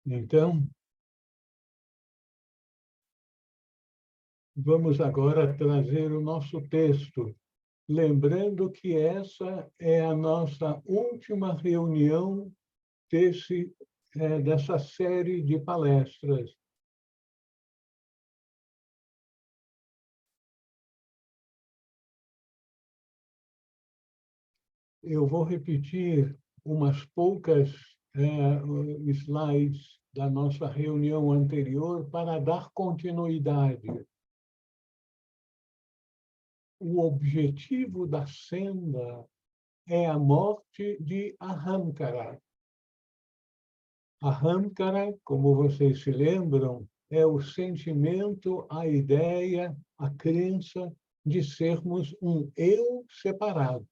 Então, vamos agora trazer o nosso texto, lembrando que essa é a nossa última reunião dessa série de palestras. Eu vou repetir umas poucas slides da nossa reunião anterior para dar continuidade. O objetivo da senda é a morte de Ahamkara. Ahamkara, como vocês se lembram, é o sentimento, a ideia, a crença de sermos um eu separado.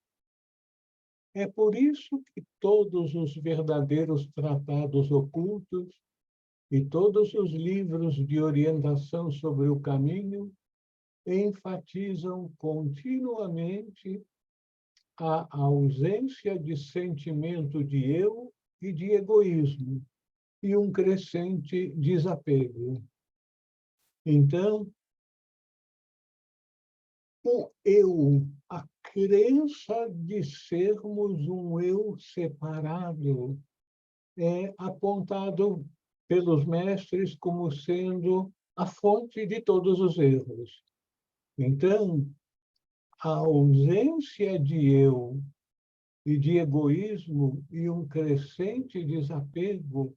É por isso que todos os verdadeiros tratados ocultos e todos os livros de orientação sobre o caminho enfatizam continuamente a ausência de sentimento de eu e de egoísmo e um crescente desapego. Então, o eu, a crença de sermos um eu separado, é apontado pelos mestres como sendo a fonte de todos os erros. Então, a ausência de eu e de egoísmo e um crescente desapego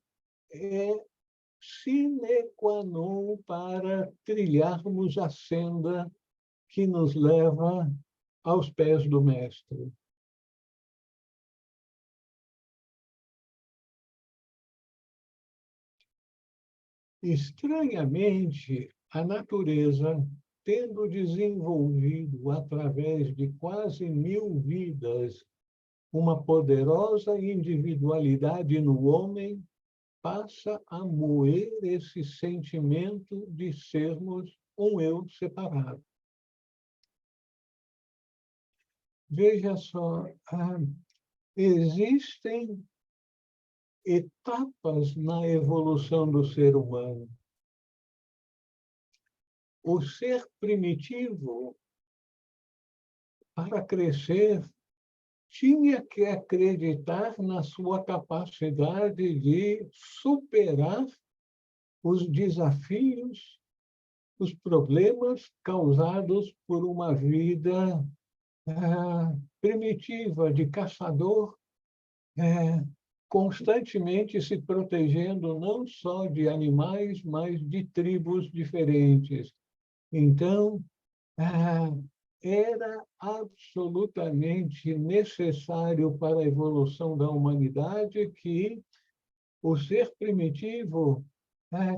é sine qua non para trilharmos a senda que nos leva aos pés do Mestre. Estranhamente, a natureza, tendo desenvolvido através de quase 1000 vidas uma poderosa individualidade no homem, passa a moer esse sentimento de sermos um eu separado. Veja só, existem etapas na evolução do ser humano. O ser primitivo, para crescer, tinha que acreditar na sua capacidade de superar os desafios, os problemas causados por uma vida primitiva, de caçador, constantemente se protegendo não só de animais, mas de tribos diferentes. Então, era absolutamente necessário para a evolução da humanidade que o ser primitivo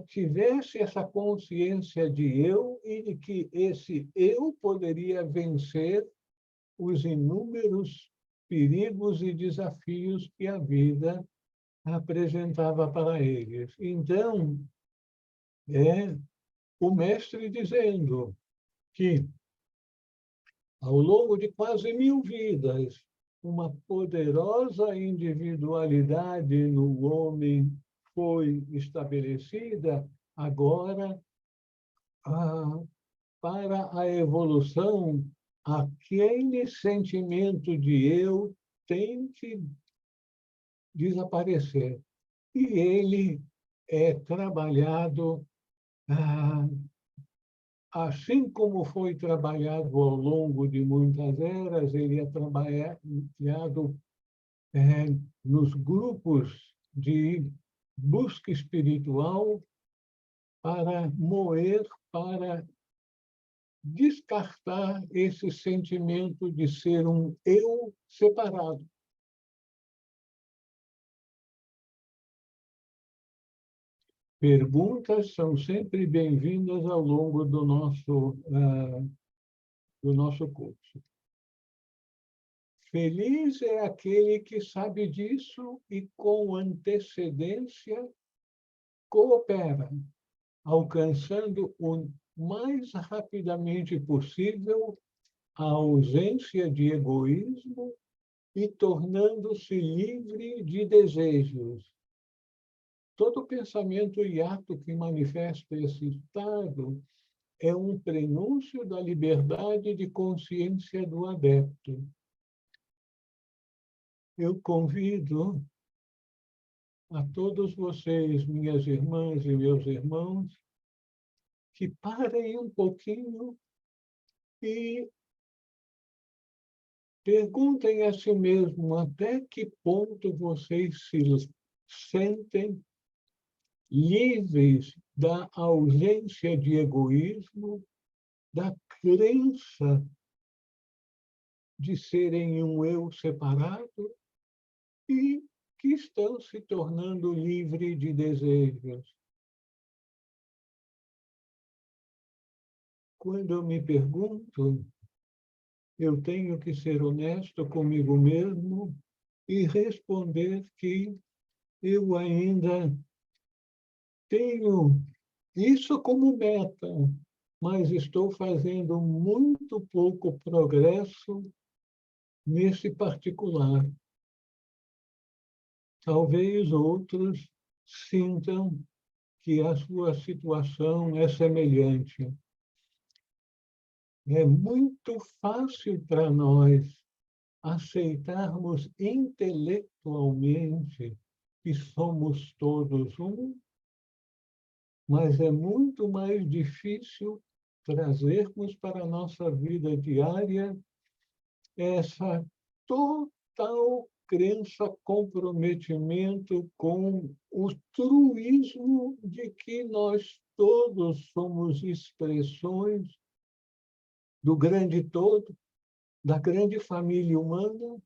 tivesse essa consciência de eu e de que esse eu poderia vencer os inúmeros perigos e desafios que a vida apresentava para eles. Então, o mestre dizendo que, ao longo de quase 1000 vidas, uma poderosa individualidade no homem foi estabelecida, agora, para a evolução, aquele sentimento de eu tem que desaparecer. E ele é trabalhado assim como foi trabalhado ao longo de muitas eras, ele é trabalhado nos grupos de busca espiritual para moer, para descartar esse sentimento de ser um eu separado. Perguntas são sempre bem-vindas ao longo do nosso curso. Feliz é aquele que sabe disso e, com antecedência, coopera, alcançando o mais rapidamente possível a ausência de egoísmo e tornando-se livre de desejos. Todo pensamento e ato que manifesta esse estado é um prenúncio da liberdade de consciência do adepto. Eu convido a todos vocês, minhas irmãs e meus irmãos, que parem um pouquinho e perguntem a si mesmo até que ponto vocês se sentem livres da ausência de egoísmo, da crença de serem um eu separado e que estão se tornando livres de desejos. Quando eu me pergunto, eu tenho que ser honesto comigo mesmo e responder que eu ainda tenho isso como meta, mas estou fazendo muito pouco progresso nesse particular. Talvez outros sintam que a sua situação é semelhante. É muito fácil para nós aceitarmos intelectualmente que somos todos um, mas é muito mais difícil trazermos para a nossa vida diária essa total crença, comprometimento com o truísmo de que nós todos somos expressões do grande todo, da grande família humana,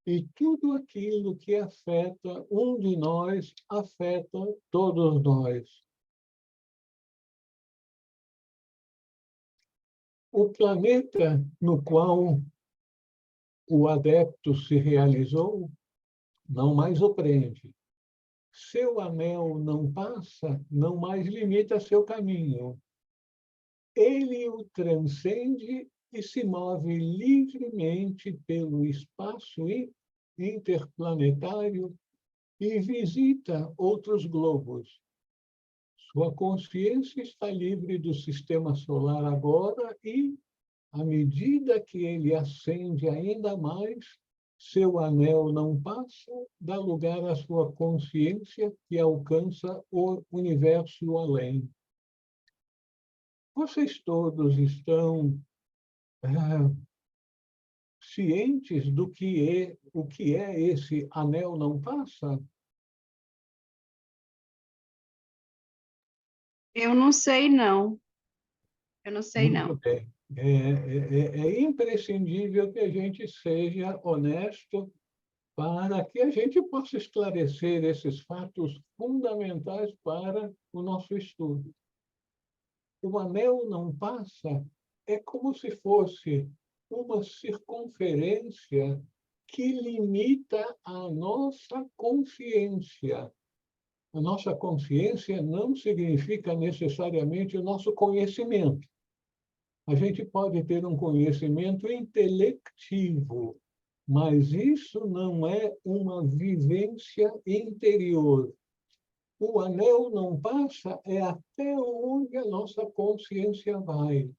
e tudo aquilo que afeta um de nós afeta todos nós. O planeta no qual o adepto se realizou não mais o prende. Seu anel não passa, não mais limita seu caminho. Ele o transcende e se move livremente pelo espaço interplanetário e visita outros globos. Sua consciência está livre do sistema solar agora e, à medida que ele ascende ainda mais, seu anel não passa, dá lugar à sua consciência que alcança o universo além. Vocês todos estão cientes do que o que é esse anel não passa? Eu não sei, não. Eu não sei, Muito não. bem. É imprescindível que a gente seja honesto para que a gente possa esclarecer esses fatos fundamentais para o nosso estudo. O anel não passa é como se fosse uma circunferência que limita a nossa consciência. A nossa consciência não significa necessariamente o nosso conhecimento. A gente pode ter um conhecimento intelectivo, mas isso não é uma vivência interior. O anel não passa é até onde a nossa consciência vai.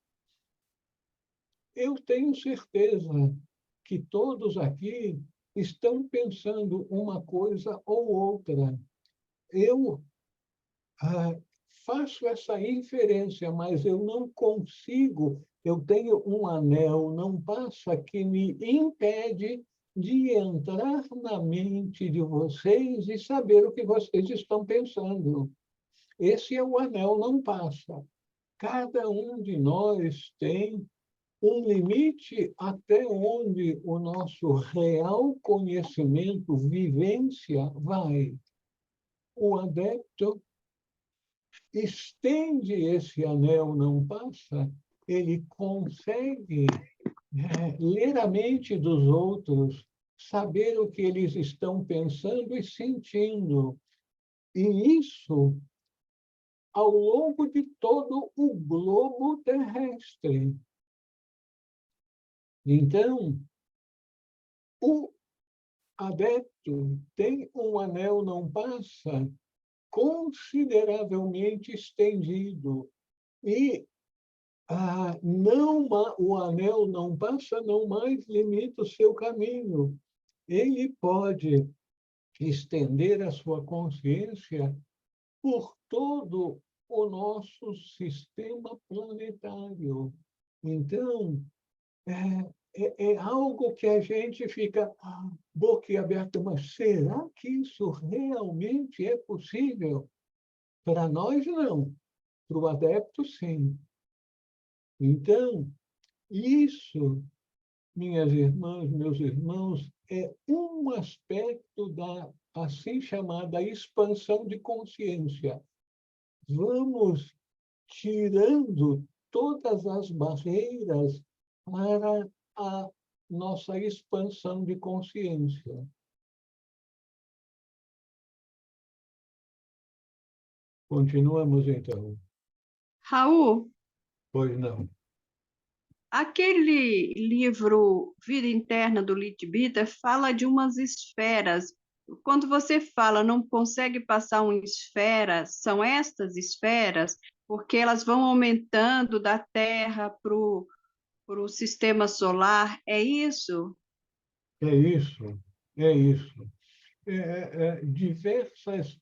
Eu tenho certeza que todos aqui estão pensando uma coisa ou outra. Eu faço essa inferência, mas eu não consigo. Eu tenho um anel, não passa, que me impede de entrar na mente de vocês e saber o que vocês estão pensando. Esse é o anel, não passa. Cada um de nós tem um limite até onde o nosso real conhecimento, vivência, vai. O adepto estende esse anel, não passa, ele consegue ler a mente dos outros, saber o que eles estão pensando e sentindo. E isso ao longo de todo o globo terrestre. Então, o adepto tem um anel não passa consideravelmente estendido. E o anel não passa, não mais limita o seu caminho. Ele pode estender a sua consciência por todo o nosso sistema planetário. Então, é algo que a gente fica boquiaberto, mas será que isso realmente é possível? Para nós, não. Para o adepto, sim. Então, isso, minhas irmãs, meus irmãos, é um aspecto da assim chamada expansão de consciência. Vamos tirando todas as barreiras para a nossa expansão de consciência. Continuamos, então. Raul, Pois não. aquele livro Vida Interna do Leadbeater fala de umas esferas. Quando você fala não consegue passar uma esfera, são estas esferas, porque elas vão aumentando da Terra para o sistema solar, é isso? É isso, é isso. Diversos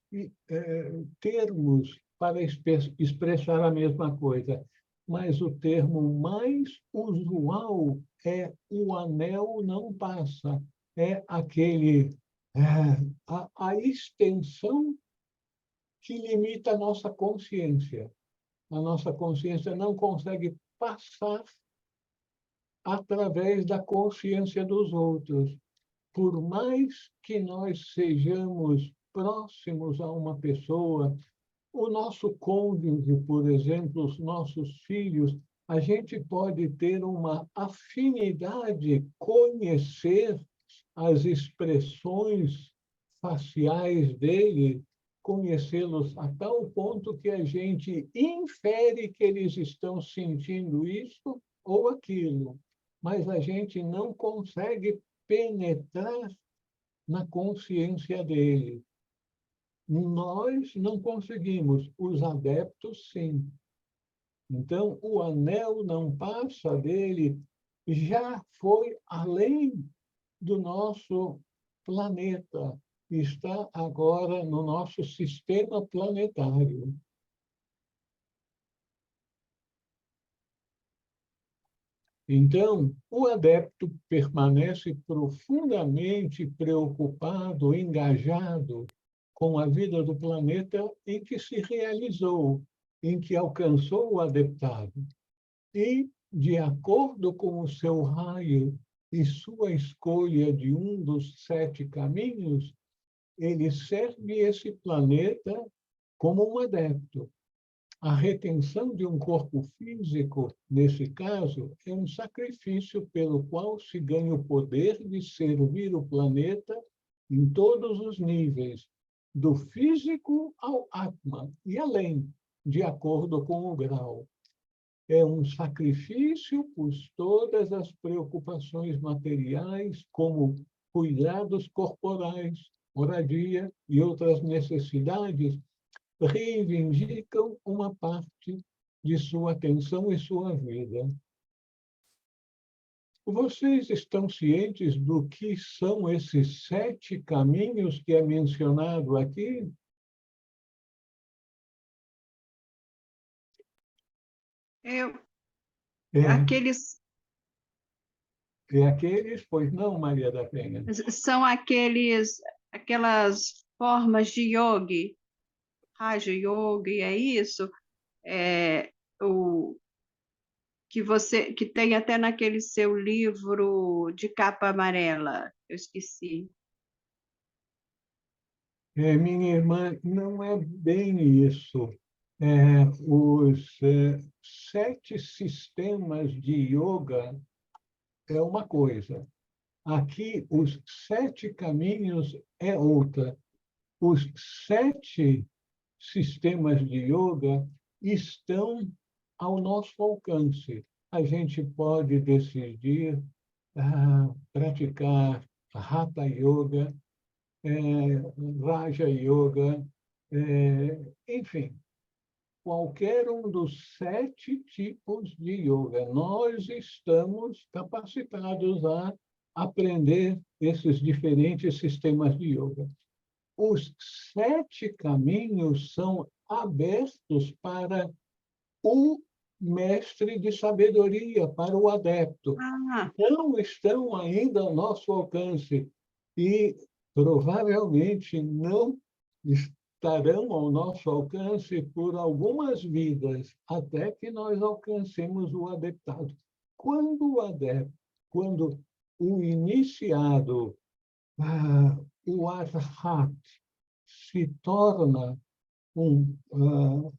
termos para expressar a mesma coisa, mas o termo mais usual é o anel não passa. É aquele, a extensão que limita a nossa consciência. A nossa consciência não consegue passar através da consciência dos outros. Por mais que nós sejamos próximos a uma pessoa, o nosso cônjuge, por exemplo, os nossos filhos, a gente pode ter uma afinidade, conhecer as expressões faciais dele, conhecê-los a tal ponto que a gente infere que eles estão sentindo isso ou aquilo, mas a gente não consegue penetrar na consciência dele. Nós não conseguimos, os adeptos, sim. Então, o anel não passa dele, já foi além do nosso planeta, está agora no nosso sistema planetário. Então, o adepto permanece profundamente preocupado, engajado com a vida do planeta em que se realizou, em que alcançou o adeptado. E, de acordo com o seu raio e sua escolha de um dos 7 caminhos, ele serve esse planeta como um adepto. A retenção de um corpo físico, nesse caso, é um sacrifício pelo qual se ganha o poder de servir o planeta em todos os níveis, do físico ao Atma e além, de acordo com o grau. É um sacrifício por todas as preocupações materiais, como cuidados corporais, moradia e outras necessidades, reivindicam uma parte de sua atenção e sua vida. Vocês estão cientes do que são esses 7 caminhos que é mencionado aqui? Eu, É, aqueles aqueles, pois não, Maria da Penha? são aquelas formas de yogi, Raja Yogi, é isso? É, o que tem até naquele seu livro de capa amarela, eu esqueci. Minha irmã, não é bem isso. Os 7 sistemas de yoga é uma coisa. Aqui, os 7 caminhos é outra. Os 7 sistemas de yoga estão ao nosso alcance. A gente pode decidir praticar Hatha Yoga, Raja Yoga, Enfim, qualquer um dos 7 tipos de yoga, nós estamos capacitados a aprender esses diferentes sistemas de yoga. Os 7 caminhos são abertos para o mestre de sabedoria, para o adepto. Ah, Não estão ainda ao nosso alcance e provavelmente não estarão ao nosso alcance por algumas vidas, até que nós alcancemos o adeptado. Quando o iniciado, o arhat, se torna um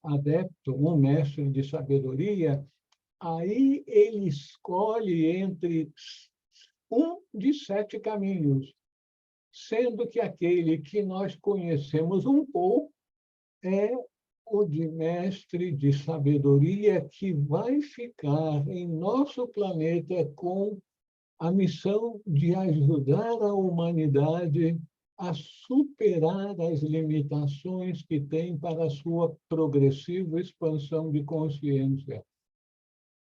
adepto, um mestre de sabedoria, aí ele escolhe entre um de 7 caminhos, sendo que aquele que nós conhecemos um pouco é o de mestre de sabedoria que vai ficar em nosso planeta com a missão de ajudar a humanidade a superar as limitações que tem para a sua progressiva expansão de consciência.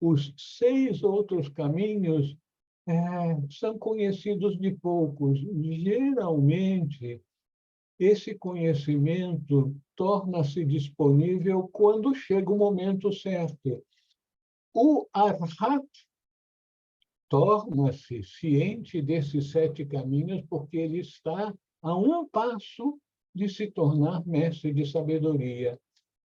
Os 6 outros caminhos são conhecidos de poucos. Geralmente, esse conhecimento torna-se disponível quando chega o momento certo. O Arhat torna-se ciente desses 7 caminhos porque ele está a um passo de se tornar mestre de sabedoria.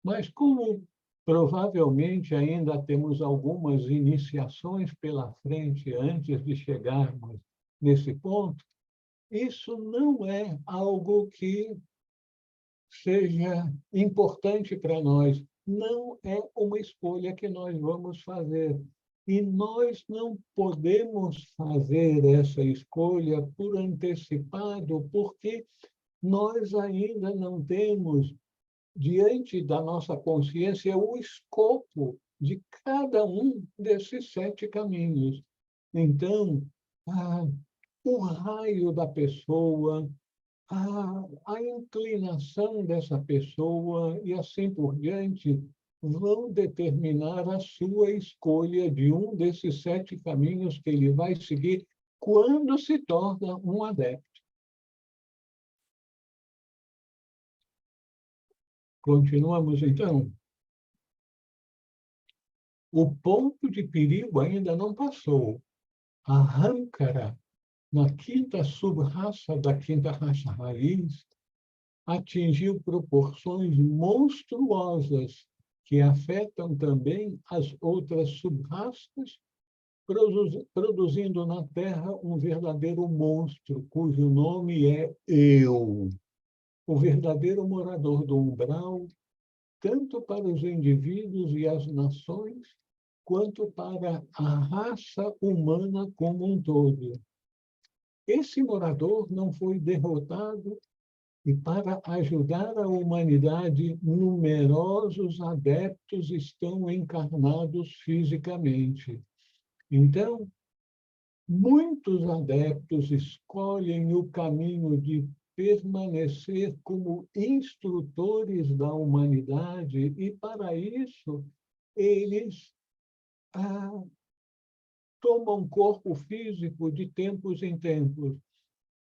Mas como provavelmente ainda temos algumas iniciações pela frente antes de chegarmos nesse ponto, isso não é algo que seja importante para nós. Não é uma escolha que nós vamos fazer. E nós não podemos fazer essa escolha por antecipado, porque nós ainda não temos, diante da nossa consciência, o escopo de cada um desses 7 caminhos. Então, o raio da pessoa, a inclinação dessa pessoa e assim por diante vão determinar a sua escolha de um desses 7 caminhos que ele vai seguir quando se torna um adepto. Continuamos, então. O ponto de perigo ainda não passou. A Ahamkara, na 5ª sub-raça da 5ª raça raiz, atingiu proporções monstruosas que afetam também as outras sub-raças, produzindo na Terra um verdadeiro monstro, cujo nome é Eu, o verdadeiro morador do umbral, tanto para os indivíduos e as nações, quanto para a raça humana como um todo. Esse morador não foi derrotado e, para ajudar a humanidade, numerosos adeptos estão encarnados fisicamente. Então, muitos adeptos escolhem o caminho de permanecer como instrutores da humanidade e, para isso, eles tomam corpo físico de tempos em tempos.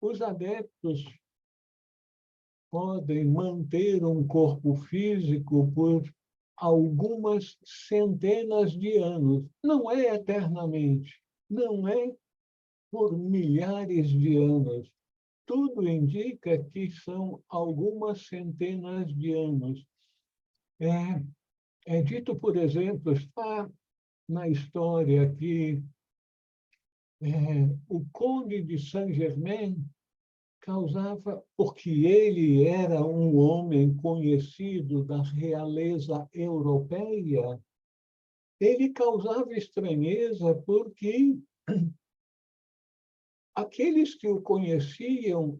Os adeptos podem manter um corpo físico por algumas centenas de anos. Não é eternamente, não é por milhares de anos. Tudo indica que são algumas centenas de anos. É dito, por exemplo, está na história que o conde de Saint-Germain causava, porque ele era um homem conhecido da realeza europeia, ele causava estranheza porque aqueles que o conheciam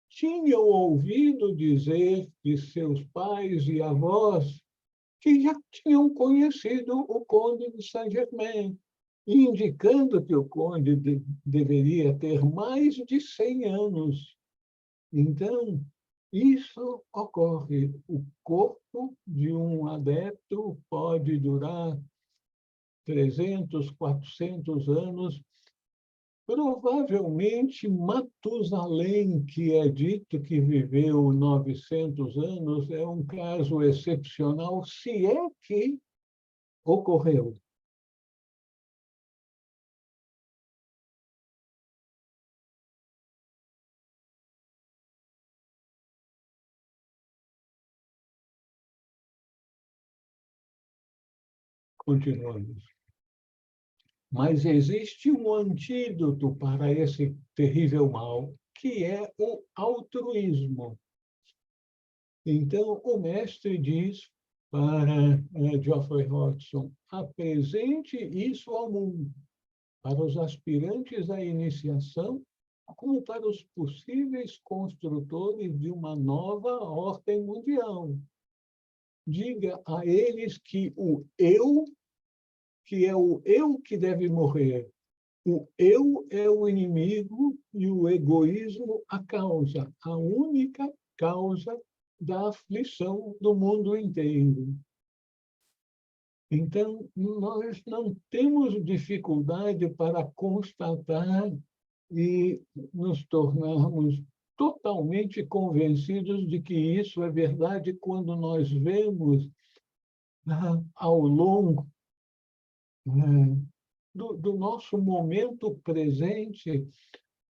tinham ouvido dizer de seus pais e avós que já tinham conhecido o conde de Saint-Germain, indicando que o conde deveria ter mais de 100 anos. Então, isso ocorre. O corpo de um adepto pode durar 300, 400 anos. Provavelmente, Matusalém, que é dito que viveu 900 anos, é um caso excepcional, se é que ocorreu. Continuamos. Mas existe um antídoto para esse terrível mal, que é o altruísmo. Então, o mestre diz para Geoffrey Hodgson: apresente isso ao mundo, para os aspirantes à iniciação, como para os possíveis construtores de uma nova ordem mundial. Diga a eles que o eu, que é o eu que deve morrer, o eu é o inimigo e o egoísmo a causa, a única causa da aflição do mundo inteiro. Então, nós não temos dificuldade para constatar e nos tornarmos totalmente convencidos de que isso é verdade quando nós vemos ao longo do nosso momento presente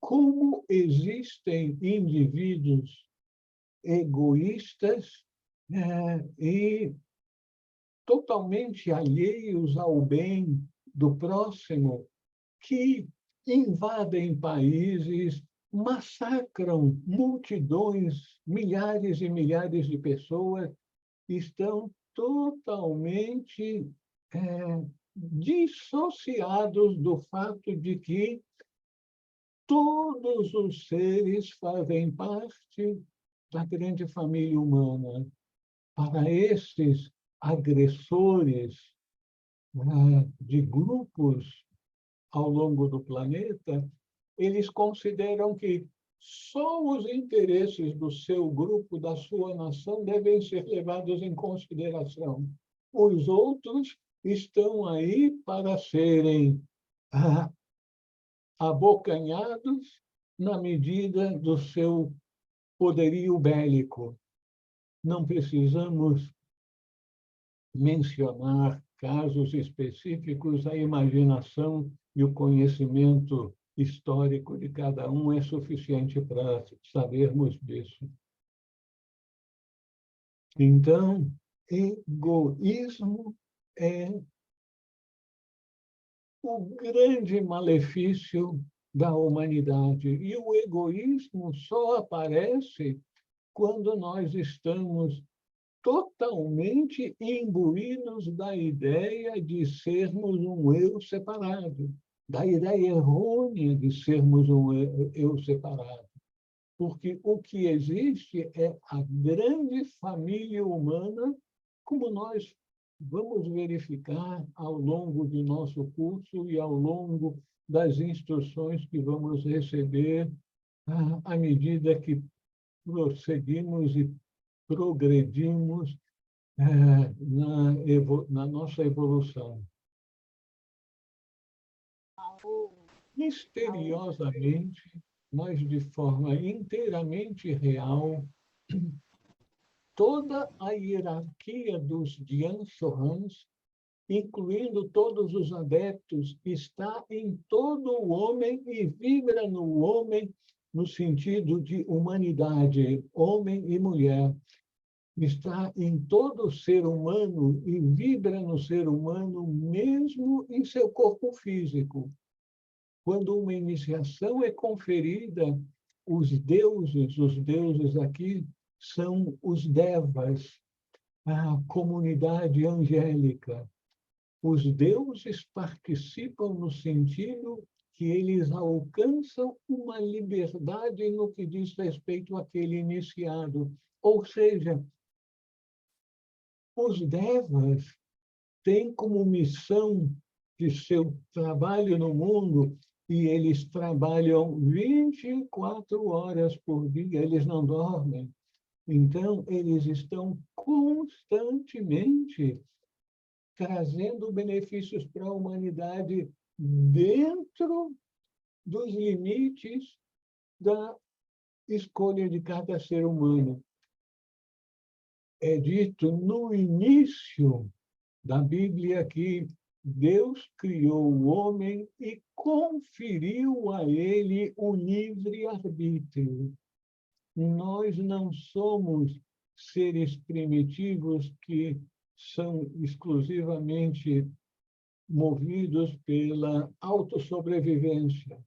como existem indivíduos egoístas e totalmente alheios ao bem do próximo, que invadem países, massacram multidões, milhares e milhares de pessoas, estão totalmente dissociados do fato de que todos os seres fazem parte da grande família humana. Para esses agressores de grupos ao longo do planeta, eles consideram que só os interesses do seu grupo, da sua nação, devem ser levados em consideração. Os outros estão aí para serem abocanhados na medida do seu poderio bélico. Não precisamos mencionar casos específicos, a imaginação e o conhecimento histórico de cada um é suficiente para sabermos disso. Então, egoísmo é o grande malefício da humanidade. E o egoísmo só aparece quando nós estamos totalmente imbuídos da ideia de sermos um eu separado, da ideia errônea de sermos um eu separado. Porque o que existe é a grande família humana, como nós vamos verificar ao longo do nosso curso e ao longo das instruções que vamos receber à medida que prosseguimos e progredimos na nossa evolução. Misteriosamente, mas de forma inteiramente real, toda a hierarquia dos Dian Sohans, incluindo todos os adeptos, está em todo o homem e vibra no homem no sentido de humanidade, homem e mulher. Está em todo ser humano e vibra no ser humano, mesmo em seu corpo físico. Quando uma iniciação é conferida, os deuses aqui são os devas, a comunidade angélica. Os deuses participam no sentido que eles alcançam uma liberdade no que diz respeito àquele iniciado. Ou seja, os devas têm como missão de seu trabalho no mundo, e eles trabalham 24 horas por dia, eles não dormem. Então, eles estão constantemente trazendo benefícios para a humanidade dentro dos limites da escolha de cada ser humano. É dito no início da Bíblia que Deus criou o homem e conferiu a ele o livre-arbítrio. Nós não somos seres primitivos que são exclusivamente movidos pela autossobrevivência.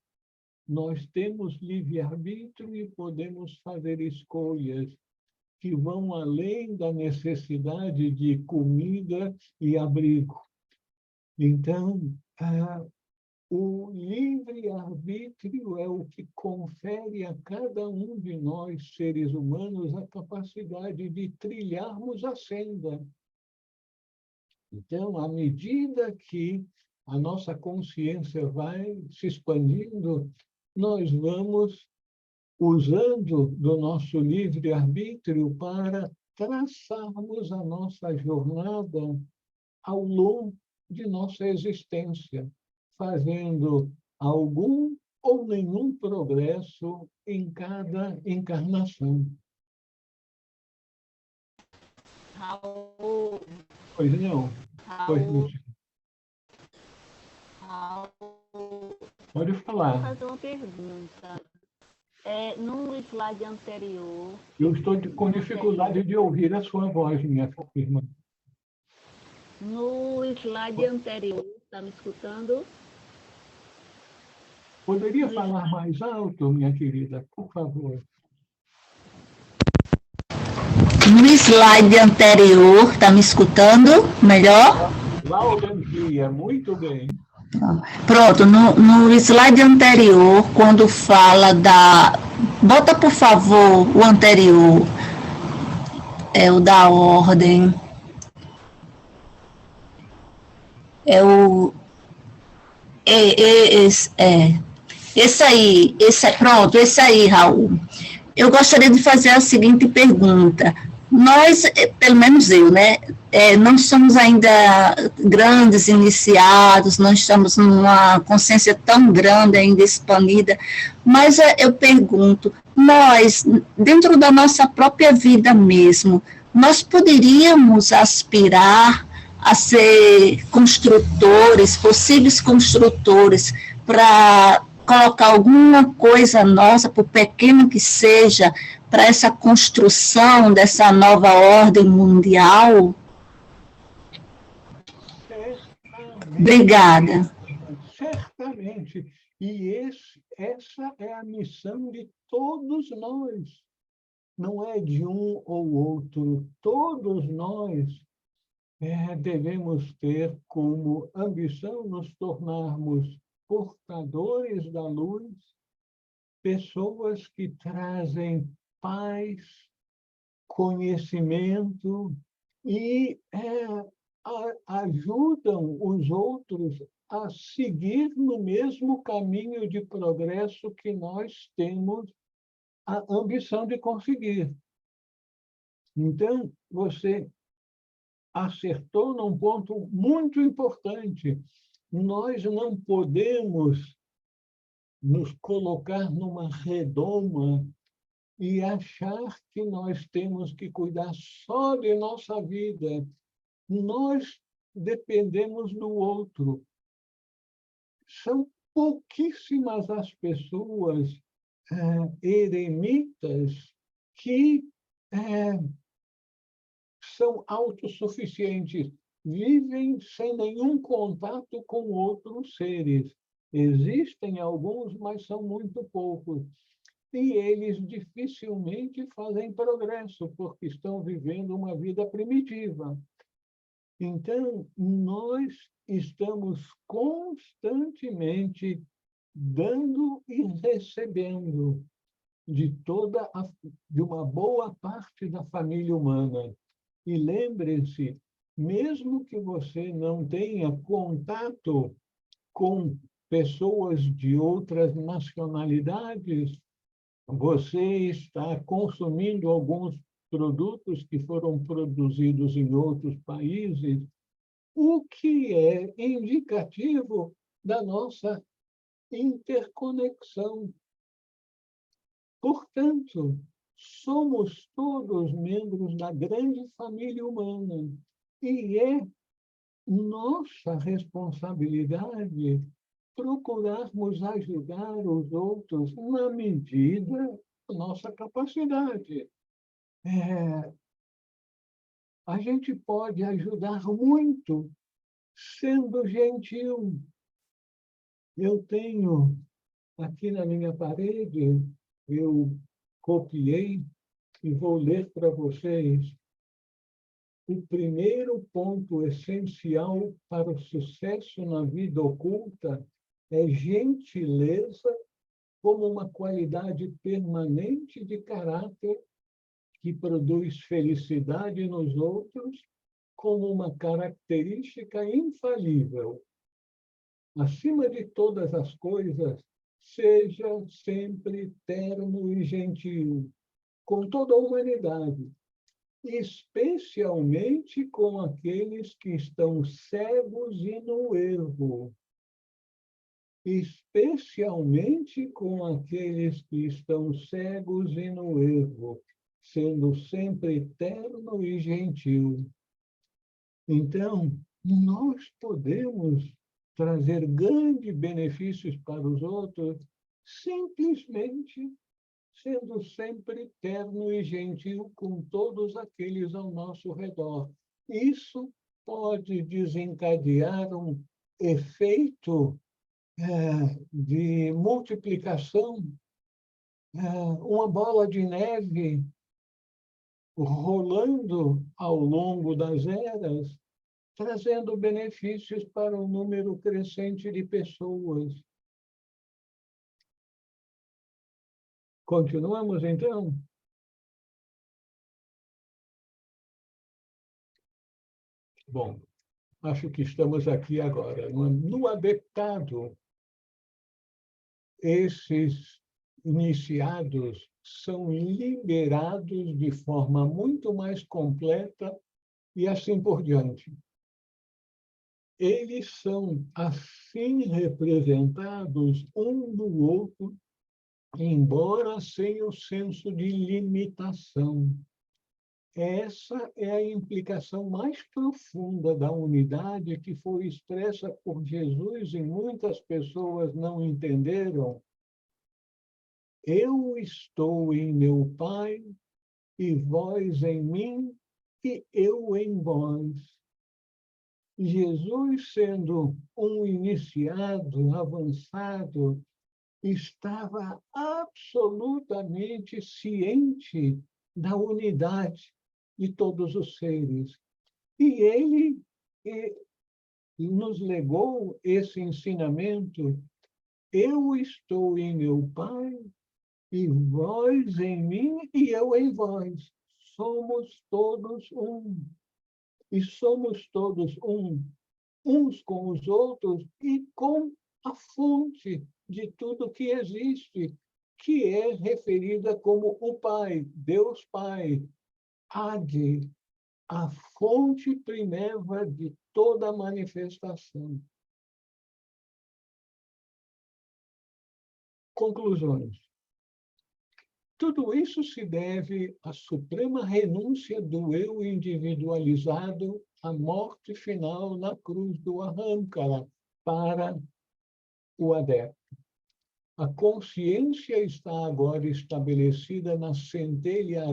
Nós temos livre-arbítrio e podemos fazer escolhas que vão além da necessidade de comida e abrigo. Então, o livre-arbítrio é o que confere a cada um de nós, seres humanos, a capacidade de trilharmos a senda. Então, à medida que a nossa consciência vai se expandindo, nós vamos usando do nosso livre-arbítrio para traçarmos a nossa jornada ao longo de nossa existência, fazendo algum ou nenhum progresso em cada encarnação. Raul, Pois não? Pois não. Raul, Pode vou falar. fazer uma pergunta. No slide anterior. Eu estou com dificuldade de ouvir a sua voz, minha irmã. No slide anterior, está me escutando? Poderia falar mais alto, minha querida, por favor? No slide anterior, está me escutando melhor? Laudantia, muito bem. Pronto, no slide anterior, quando fala da... Bota, por favor, o anterior. É o da ordem. É o... Esse aí, pronto, esse aí, Raul. Eu gostaria de fazer a seguinte pergunta. Nós, pelo menos eu, né, não somos ainda grandes iniciados, não estamos numa consciência tão grande ainda expandida, mas eu pergunto, nós, dentro da nossa própria vida mesmo, nós poderíamos aspirar a ser construtores, possíveis construtores, para colocar alguma coisa nossa, por pequeno que seja, para essa construção dessa nova ordem mundial? Obrigada. Certamente. E essa é a missão de todos nós. Não é de um ou outro. Todos nós devemos ter como ambição nos tornarmos portadores da luz, pessoas que trazem paz, conhecimento e ajudam os outros a seguir no mesmo caminho de progresso que nós temos a ambição de conseguir. Então, você acertou num ponto muito importante. Nós não podemos nos colocar numa redoma e achar que nós temos que cuidar só de nossa vida. Nós dependemos do outro. São pouquíssimas as pessoas eremitas que são autossuficientes, vivem sem nenhum contato com outros seres. Existem alguns, mas são muito poucos. E eles dificilmente fazem progresso, porque estão vivendo uma vida primitiva. Então, nós estamos constantemente dando e recebendo de uma boa parte da família humana. E lembre-se, mesmo que você não tenha contato com pessoas de outras nacionalidades, você está consumindo alguns produtos que foram produzidos em outros países, o que é indicativo da nossa interconexão. Portanto, somos todos membros da grande família humana e é nossa responsabilidade procurarmos ajudar os outros na medida da nossa capacidade. A gente pode ajudar muito sendo gentil. Eu tenho aqui na minha parede, eu copiei e vou ler para vocês. O primeiro ponto essencial para o sucesso na vida oculta é gentileza como uma qualidade permanente de caráter que produz felicidade nos outros como uma característica infalível. Acima de todas as coisas, seja sempre terno e gentil com toda a humanidade, especialmente com aqueles que estão cegos e no erro. Especialmente com aqueles que estão cegos e no erro, sendo sempre terno e gentil. Então, nós podemos trazer grandes benefícios para os outros simplesmente sendo sempre terno e gentil com todos aqueles ao nosso redor. Isso pode desencadear um efeito de multiplicação, uma bola de neve rolando ao longo das eras, trazendo benefícios para um número crescente de pessoas. Continuamos, então? Bom, acho que estamos aqui agora. No adeptado, esses iniciados são liberados de forma muito mais completa e assim por diante. Eles são assim representados um do outro, embora sem o senso de limitação. Essa é a implicação mais profunda da unidade que foi expressa por Jesus e muitas pessoas não entenderam. Eu estou em meu Pai, e vós em mim, e eu em vós. Jesus, sendo um iniciado, avançado, estava absolutamente ciente da unidade de todos os seres. E ele nos legou esse ensinamento: eu estou em meu Pai, e vós em mim, e eu em vós. Somos todos um. E somos todos um, uns com os outros e com a fonte de tudo que existe, que é referida como o Pai, Deus Pai, Ade, a fonte primeva de toda manifestação. Conclusões. Tudo isso se deve à suprema renúncia do eu individualizado à morte final na cruz do Arrancara para o adepto. A consciência está agora estabelecida na centelha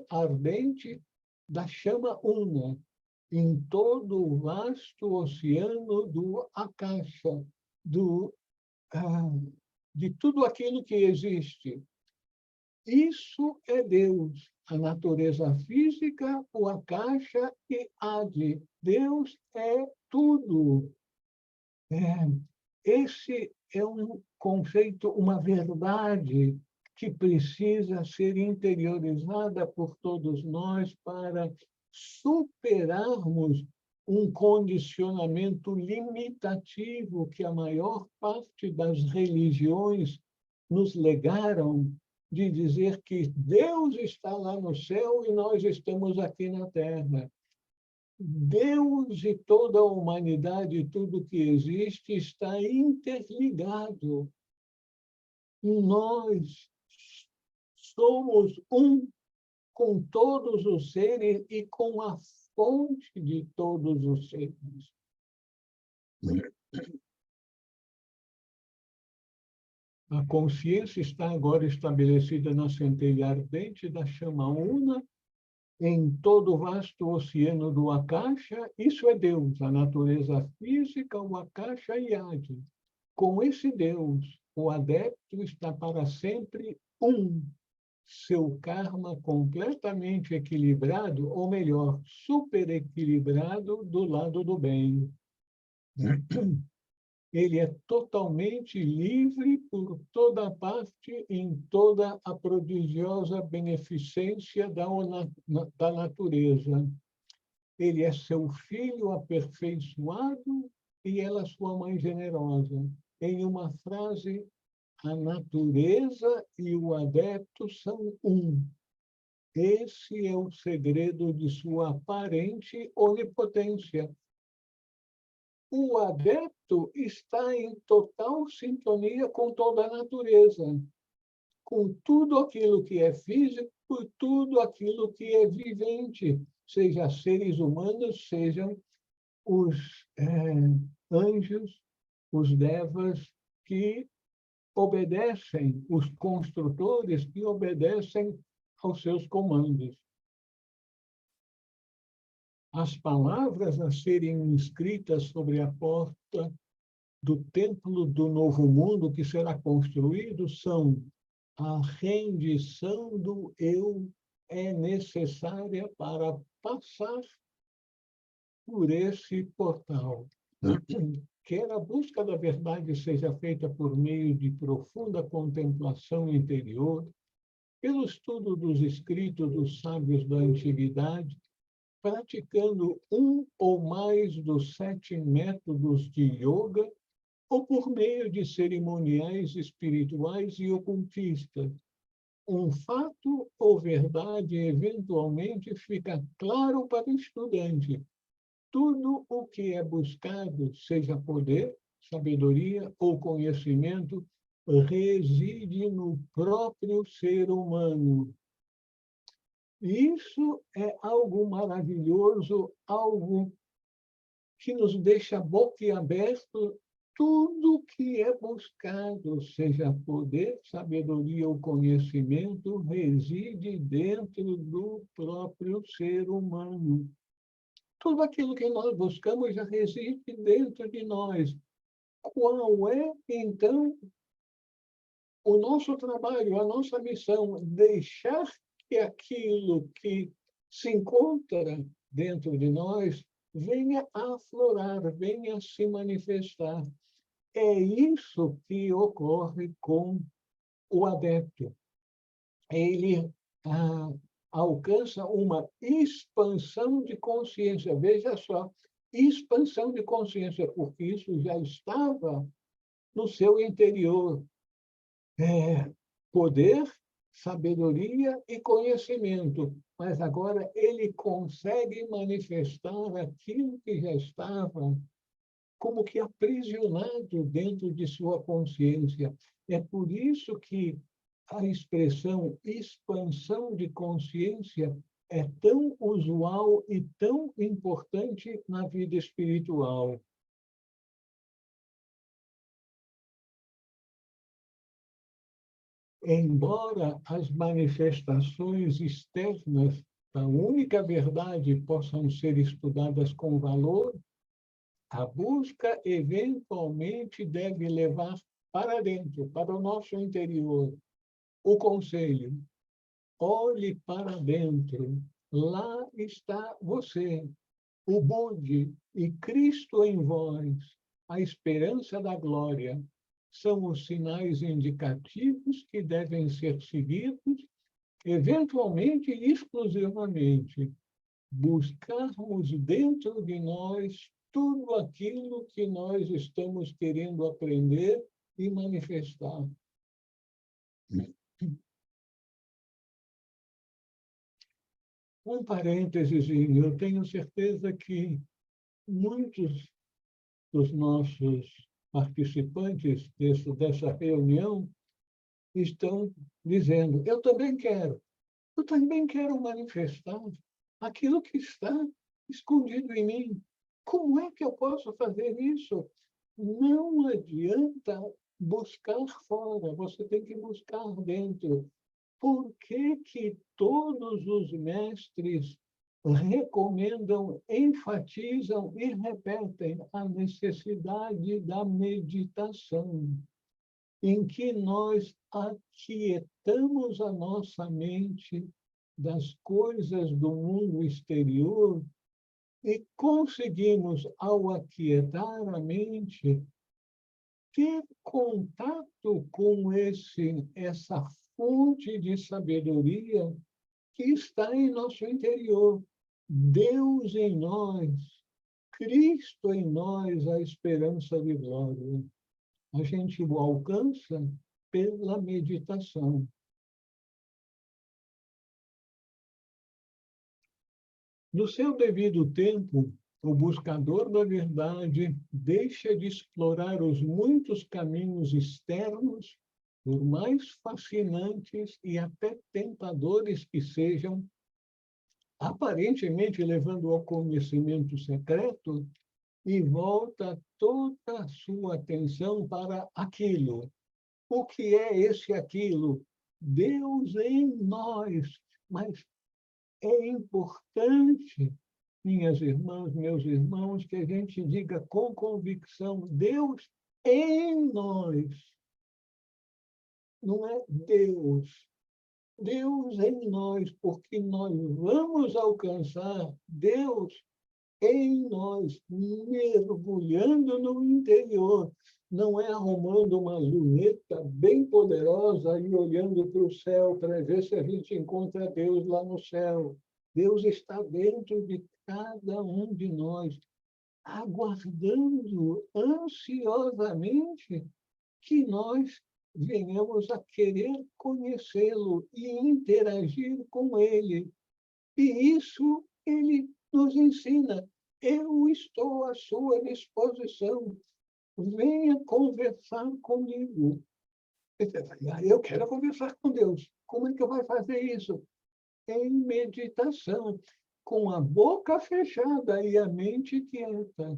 ardente da chama una, em todo o vasto oceano do Akasha, de tudo aquilo que existe. Isso é Deus, a natureza física, o Akasha e Adi. Deus é tudo. Esse é um conceito, uma verdade que precisa ser interiorizada por todos nós para superarmos um condicionamento limitativo que a maior parte das religiões nos legaram de dizer que Deus está lá no céu e nós estamos aqui na Terra. Deus e toda a humanidade, tudo que existe, está interligado. Nós somos um com todos os seres e com a fonte de todos os seres. A consciência está agora estabelecida na centelha ardente da chama una, em todo o vasto oceano do Akasha. Isso é Deus, a natureza física, o Akasha e Adi. Com esse Deus, o adepto está para sempre um. Seu karma completamente equilibrado, ou melhor, super equilibrado do lado do bem. Ele é totalmente livre por toda parte, em toda a prodigiosa beneficência da natureza. Ele é seu filho aperfeiçoado e ela sua mãe generosa. Em uma frase, a natureza e o adepto são um. Esse é o segredo de sua aparente onipotência. O adepto está em total sintonia com toda a natureza, com tudo aquilo que é físico, por tudo aquilo que é vivente, seja seres humanos, sejam os anjos, os devas que obedecem, os construtores que obedecem aos seus comandos. As palavras a serem escritas sobre a porta do templo do novo mundo que será construído são: a rendição do eu é necessária para passar por esse portal. Quer a busca da verdade seja feita por meio de profunda contemplação interior, pelo estudo dos escritos dos sábios da antiguidade, praticando um ou mais dos 7 métodos de yoga, ou por meio de cerimoniais espirituais e ocultistas. Um fato ou verdade eventualmente fica claro para o estudante. Tudo o que é buscado, seja poder, sabedoria ou conhecimento, reside no próprio ser humano. Isso é algo maravilhoso, algo que nos deixa boquiaberto. Tudo que é buscado, seja poder, sabedoria ou conhecimento, reside dentro do próprio ser humano. Tudo aquilo que nós buscamos já reside dentro de nós. Qual é, então, o nosso trabalho, a nossa missão? Deixar que aquilo que se encontra dentro de nós venha a aflorar, venha a se manifestar. É isso que ocorre com o adepto. Ele alcança uma expansão de consciência. Veja só, expansão de consciência, porque isso já estava no seu interior. Poder, sabedoria e conhecimento. Mas agora ele consegue manifestar aquilo que já estava como que aprisionado dentro de sua consciência. É por isso que a expressão expansão de consciência é tão usual e tão importante na vida espiritual. Embora as manifestações externas da única verdade possam ser estudadas com valor, a busca eventualmente deve levar para dentro, para o nosso interior. O conselho: olhe para dentro. Lá está você, o Budi e Cristo em vós, a esperança da glória. São os sinais indicativos que devem ser seguidos, eventualmente e exclusivamente. Buscarmos dentro de nós tudo aquilo que nós estamos querendo aprender e manifestar. Um parênteses, eu tenho certeza que muitos dos nossos participantes dessa reunião estão dizendo: eu também quero manifestar aquilo que está escondido em mim. Como é que eu posso fazer isso? Não adianta buscar fora, você tem que buscar dentro. Por que que todos os mestres recomendam, enfatizam e repetem a necessidade da meditação, em que nós aquietamos a nossa mente das coisas do mundo exterior e conseguimos, ao aquietar a mente, ter contato com essa fonte de sabedoria que está em nosso interior. Deus em nós, Cristo em nós, a esperança de glória. A gente o alcança pela meditação. No seu devido tempo, o buscador da verdade deixa de explorar os muitos caminhos externos, por mais fascinantes e até tentadores que sejam, aparentemente levando ao conhecimento secreto, e volta toda a sua atenção para aquilo. O que é esse aquilo? Deus em nós. Mas é importante, minhas irmãs, meus irmãos, que a gente diga com convicção: Deus em nós. Não é Deus. Deus em nós, porque nós vamos alcançar Deus em nós, mergulhando no interior. Não é arrumando uma luneta bem poderosa e olhando para o céu para ver se a gente encontra Deus lá no céu. Deus está dentro de cada um de nós, aguardando ansiosamente que nós venhamos a querer conhecê-lo e interagir com ele. E isso ele nos ensina. Eu estou à sua disposição. Venha conversar comigo. Eu quero conversar com Deus. Como é que eu vou fazer isso? Em meditação, com a boca fechada e a mente quieta.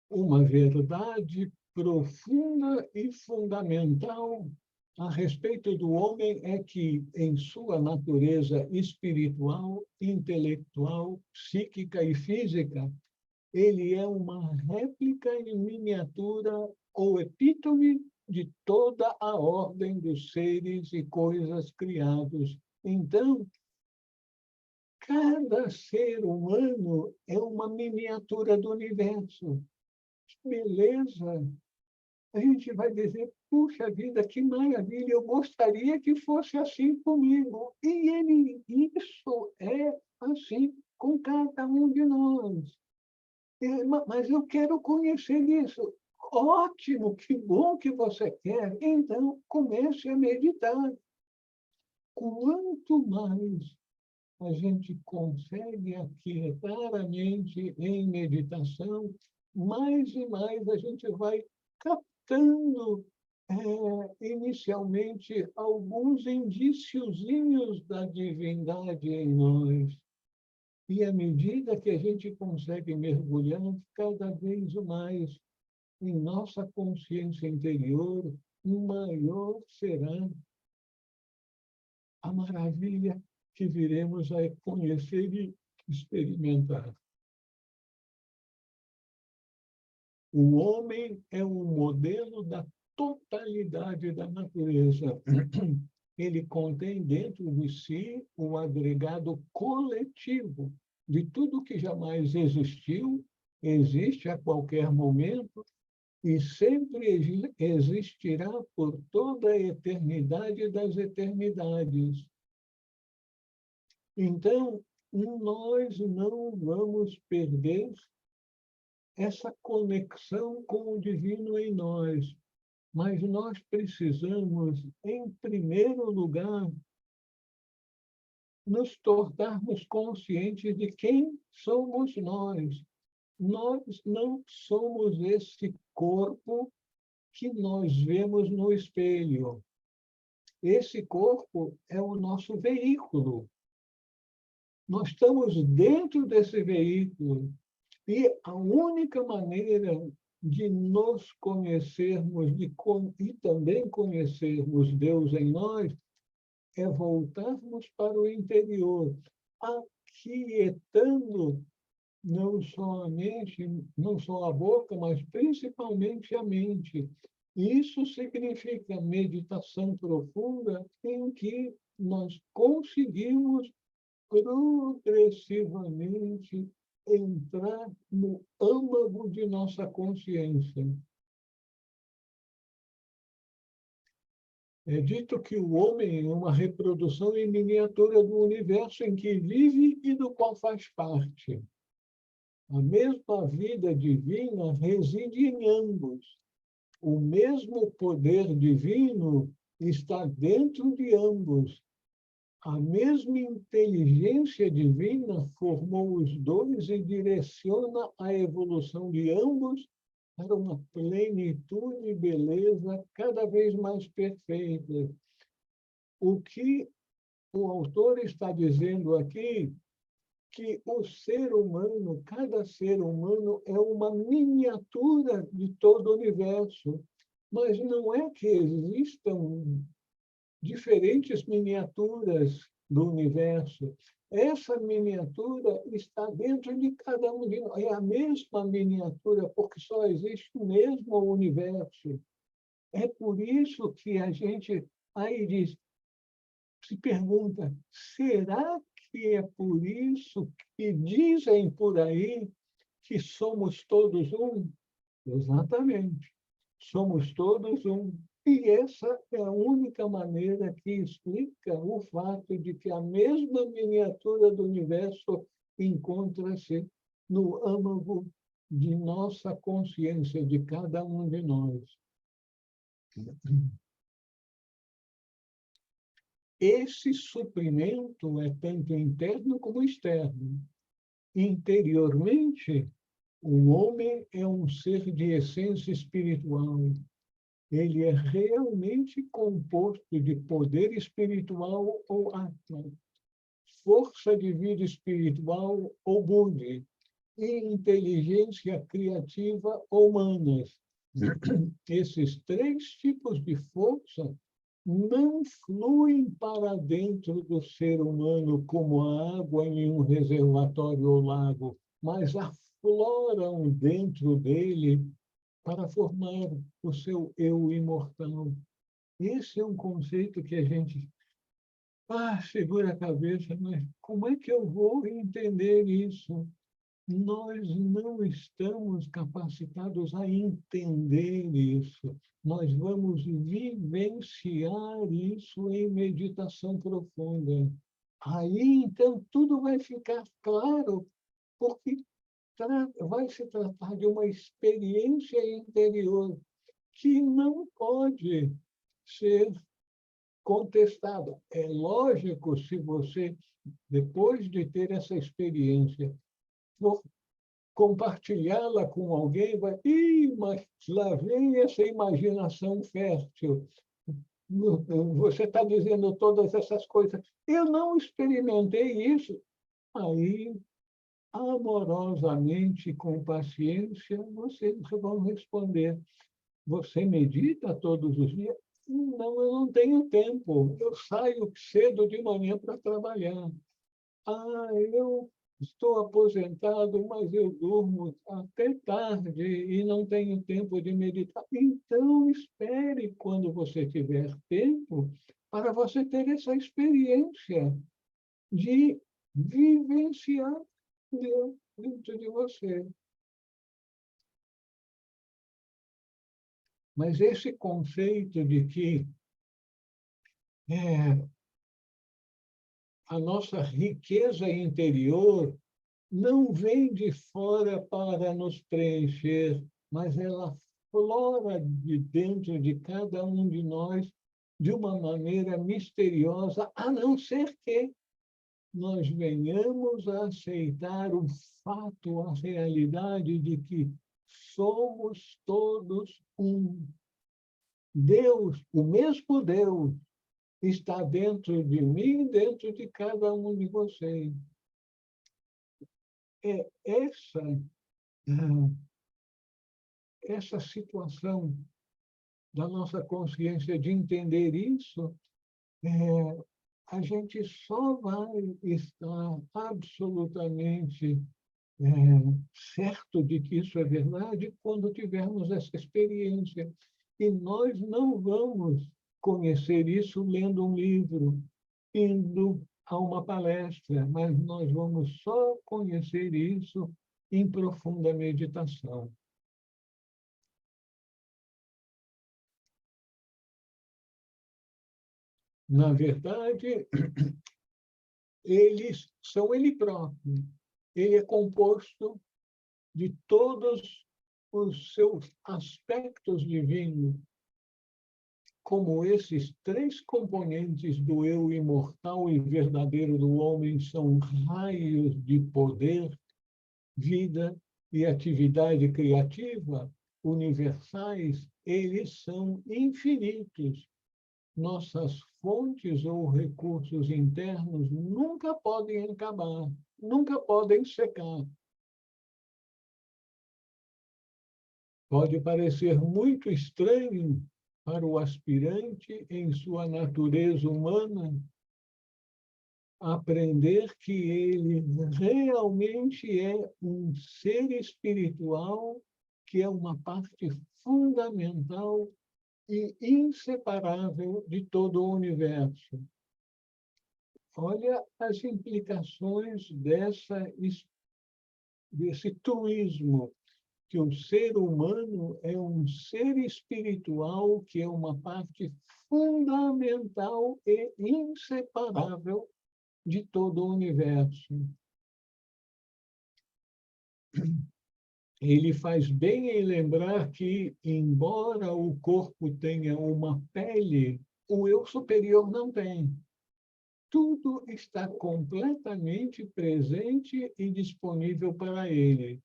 Uma verdade profunda e fundamental a respeito do homem é que, em sua natureza espiritual, intelectual, psíquica e física, ele é uma réplica em miniatura ou epítome de toda a ordem dos seres e coisas criados. Então, cada ser humano é uma miniatura do universo. Beleza! A gente vai dizer: puxa vida, que maravilha, eu gostaria que fosse assim comigo. E isso é assim com cada um de nós. Mas eu quero conhecer isso. Ótimo, que bom que você quer. Então, comece a meditar. Quanto mais a gente consegue aquietar a mente em meditação, mais e mais a gente vai captando inicialmente alguns indiciozinhos da divindade em nós. E à medida que a gente consegue mergulhar cada vez mais em nossa consciência interior, maior será a maravilha que viremos a conhecer e experimentar. O homem é um modelo da totalidade da natureza. Ele contém dentro de si um agregado coletivo de tudo que jamais existiu, existe a qualquer momento e sempre existirá por toda a eternidade das eternidades. Então, nós não vamos perder essa conexão com o divino em nós. mas nós precisamos, em primeiro lugar, nos tornarmos conscientes de quem somos nós. Nós não somos esse corpo que nós vemos no espelho. Esse corpo é o nosso veículo. Nós estamos dentro desse veículo. E a única maneira de nos conhecermos e também conhecermos Deus em nós é voltarmos para o interior, aquietando não só a mente, não só a boca, mas principalmente a mente. Isso significa meditação profunda em que nós conseguimos progressivamente entrar no âmago de nossa consciência. É dito que o homem é uma reprodução em miniatura do universo em que vive e do qual faz parte. A mesma vida divina reside em ambos. O mesmo poder divino está dentro de ambos. A mesma inteligência divina formou os dois e direciona a evolução de ambos para uma plenitude e beleza cada vez mais perfeita. O que o autor está dizendo aqui, que o ser humano, cada ser humano é uma miniatura de todo o universo, mas não é que existam diferentes miniaturas do universo. Essa miniatura está dentro de cada um de nós. É a mesma miniatura, porque só existe o mesmo universo. É por isso que a gente aí diz, se pergunta, será que é por isso que dizem por aí que somos todos um? Exatamente. Somos todos um. E essa é a única maneira que explica o fato de que a mesma miniatura do universo encontra-se no âmago de nossa consciência, de cada um de nós. Esse suprimento é tanto interno como externo. Interiormente, o homem é um ser de essência espiritual. Ele é realmente composto de poder espiritual ou atma, força de vida espiritual ou buddhi, e inteligência criativa ou manas. Esses três tipos de força não fluem para dentro do ser humano como a água em um reservatório ou lago, mas afloram dentro dele para formar o seu eu imortal. Esse é um conceito que a gente segura a cabeça, mas como é que eu vou entender isso? Nós não estamos capacitados a entender isso. Nós vamos vivenciar isso em meditação profunda. Aí, então, tudo vai ficar claro, porque vai se tratar de uma experiência interior que não pode ser contestada. É lógico, se você, depois de ter essa experiência, for compartilhá-la com alguém, vai, mas lá vem essa imaginação fértil. Você está dizendo todas essas coisas. Eu não experimentei isso. Aí, amorosamente, com paciência, vocês vão responder. Você medita todos os dias? Não, eu não tenho tempo. Eu saio cedo de manhã para trabalhar. Eu estou aposentado, mas eu durmo até tarde e não tenho tempo de meditar. Então, espere quando você tiver tempo para você ter essa experiência de vivenciar Deus dentro de você. Mas esse conceito de que a nossa riqueza interior não vem de fora para nos preencher, mas ela aflora de dentro de cada um de nós de uma maneira misteriosa, a não ser que nós venhamos a aceitar o fato, a realidade de que somos todos um. Deus, o mesmo Deus, está dentro de mim e dentro de cada um de vocês. É essa situação da nossa consciência de entender isso, a gente só vai estar absolutamente certo de que isso é verdade quando tivermos essa experiência. E nós não vamos conhecer isso lendo um livro, indo a uma palestra, mas nós vamos só conhecer isso em profunda meditação. Na verdade, eles são ele próprio. Ele é composto de todos os seus aspectos divinos, como esses três componentes do eu imortal e verdadeiro do homem são raios de poder, vida e atividade criativa universais, eles são infinitos. Nossas fontes ou recursos internos nunca podem acabar, nunca podem secar. Pode parecer muito estranho para o aspirante, em sua natureza humana, aprender que ele realmente é um ser espiritual, que é uma parte fundamental e inseparável de todo o universo. Olha as implicações desse truísmo, que o ser humano é um ser espiritual, que é uma parte fundamental e inseparável de todo o universo. Ele faz bem em lembrar que, embora o corpo tenha uma pele, o eu superior não tem. Tudo está completamente presente e disponível para ele.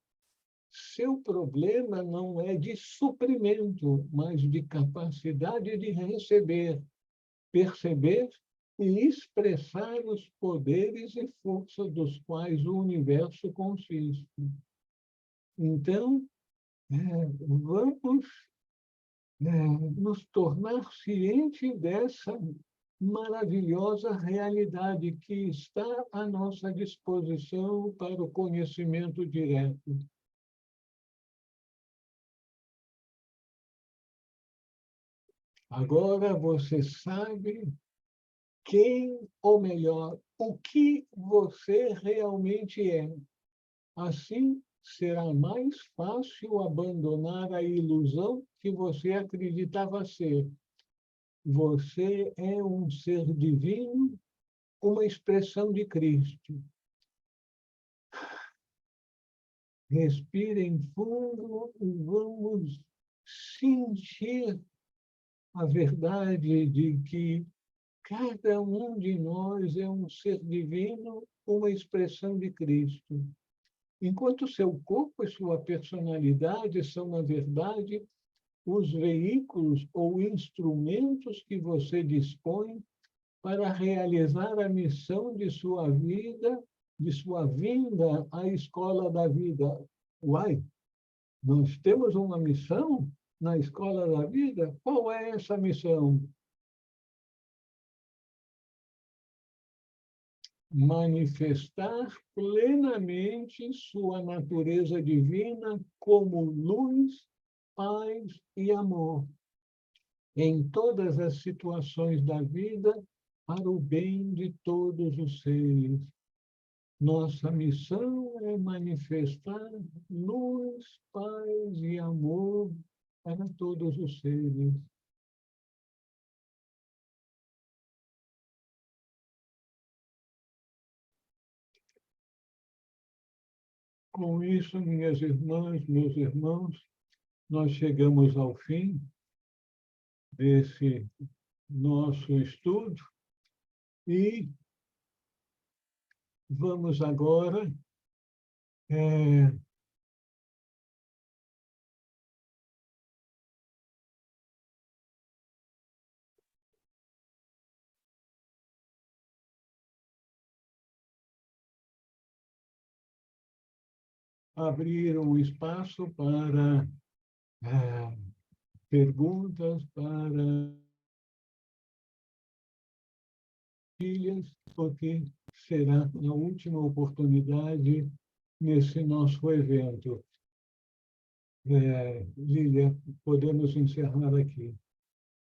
Seu problema não é de suprimento, mas de capacidade de receber, perceber e expressar os poderes e forças dos quais o universo consiste. Então, vamos nos tornar cientes dessa maravilhosa realidade que está à nossa disposição para o conhecimento direto. Agora você sabe quem, ou melhor, o que você realmente é. Assim, será mais fácil abandonar a ilusão que você acreditava ser. Você é um ser divino, uma expressão de Cristo. Respirem fundo e vamos sentir a verdade de que cada um de nós é um ser divino, uma expressão de Cristo. Enquanto seu corpo e sua personalidade são, na verdade, os veículos ou instrumentos que você dispõe para realizar a missão de sua vida, de sua vinda à escola da vida. Uai, nós temos uma missão na escola da vida? Qual é essa missão? Manifestar plenamente sua natureza divina como luz, paz e amor em todas as situações da vida para o bem de todos os seres. Nossa missão é manifestar luz, paz e amor para todos os seres. Com isso, minhas irmãs, meus irmãos, nós chegamos ao fim desse nosso estudo e vamos agora abrir um espaço para perguntas, para filhas, porque será a última oportunidade nesse nosso evento. Lília, podemos encerrar aqui.